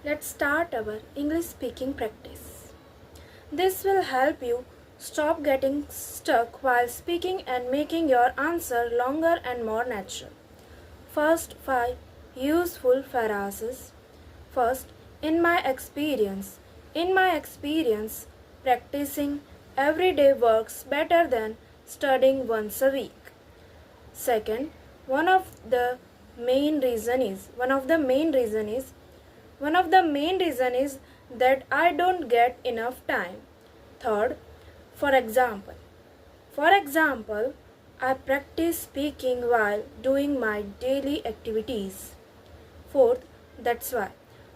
Let's start our English speaking practice. This will help you stop getting stuck while speaking and making your answer longer and more natural. First, 5 useful phrases. First, in my experience, practicing every day works better than studying once a week. Second, one of the main reason is that I don't get enough time. Third, for example, for example, I practice speaking while doing my daily activities. Fourth, that's why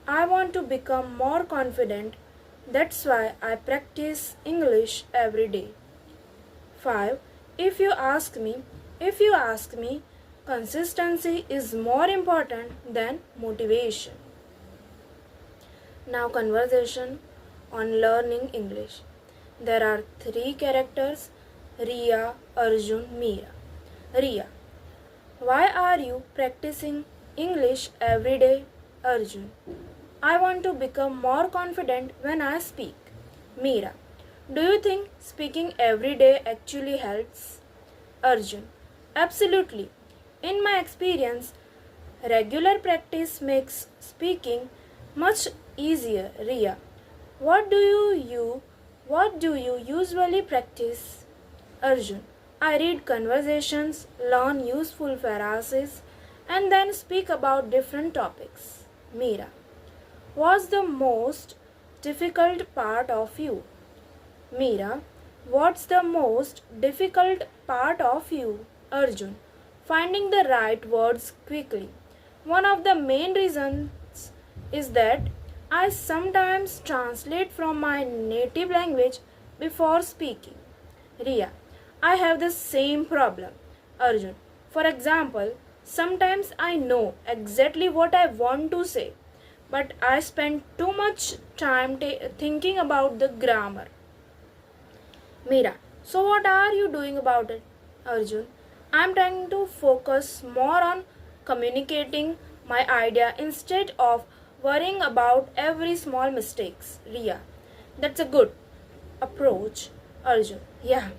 I want to become more confident. That's why I practice English every day. 5. If you ask me, consistency is more important than motivation. Now, conversation on learning English. There are 3 characters: Riya, Arjun, Meera. Riya, why are you practicing English every day? Arjun, I want to become more confident when I speak. Meera, do you think speaking every day actually helps? Arjun, absolutely. In my experience, regular practice makes speaking much easier. Riya, what do you usually practice? Arjun, I read conversations, learn useful phrases, and then speak about different topics. Meera, what's the most difficult part of you? Meera, what's the most difficult part of you? Arjun, finding the right words quickly. One of the main reasons is that I sometimes translate from my native language before speaking. Riya, I have the same problem. Arjun, for example, sometimes I know exactly what I want to say, but I spend too much time thinking about the grammar. Meera, so what are you doing about it? Arjun, I am trying to focus more on communicating my idea instead of worrying about every small mistakes. Riya, that's a good approach. Arjun, yeah,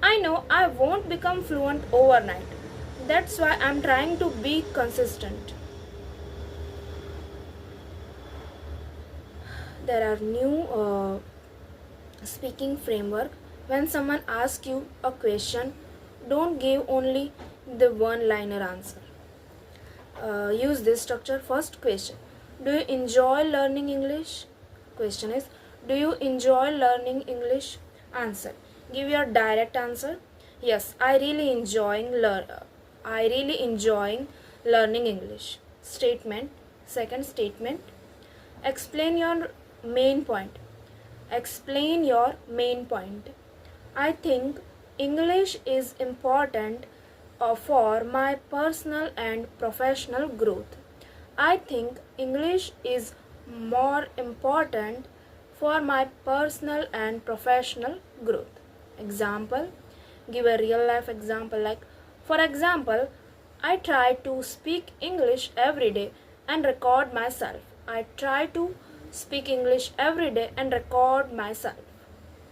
I know I won't become fluent overnight. That's why I'm trying to be consistent. There are new speaking framework. When someone asks you a question, don't give only the one liner answer. Use this structure. First question, do you enjoy learning English? Question is, do you enjoy learning English? Answer, give your direct answer. Yes, I really enjoying learning English. Statement. Second statement, explain your main point. Explain your main point. I think English is important for my personal and professional growth. I think English is more important for my personal and professional growth. Example, give a real life example like, for example, I try to speak English every day and record myself. I try to speak English every day and record myself.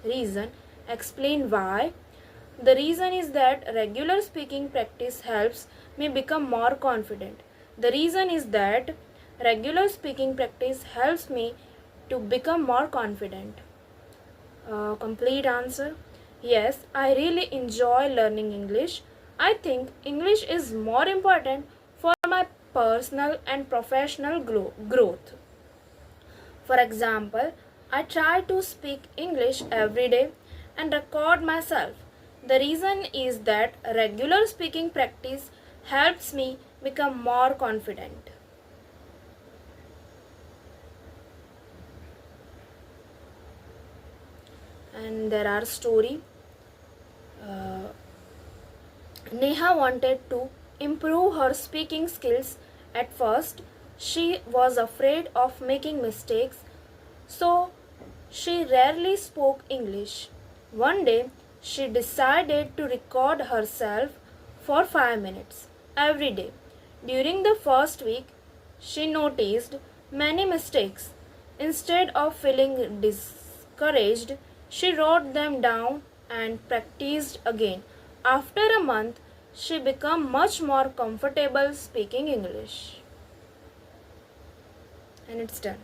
Reason, explain why. The reason is that regular speaking practice helps me become more confident. The reason is that regular speaking practice helps me to become more confident. Complete answer. Yes, I really enjoy learning English. I think English is more important for my personal and professional growth. For example, I try to speak English every day and record myself. The reason is that regular speaking practice helps me become more confident. And there are story. Neha wanted to improve her speaking skills. At first, she was afraid of making mistakes, so she rarely spoke English. One day, she decided to record herself for 5 minutes every day. During the first week, she noticed many mistakes Instead of feeling discouraged, she wrote them down and practiced again. After a month, she became much more comfortable speaking English. And it's done.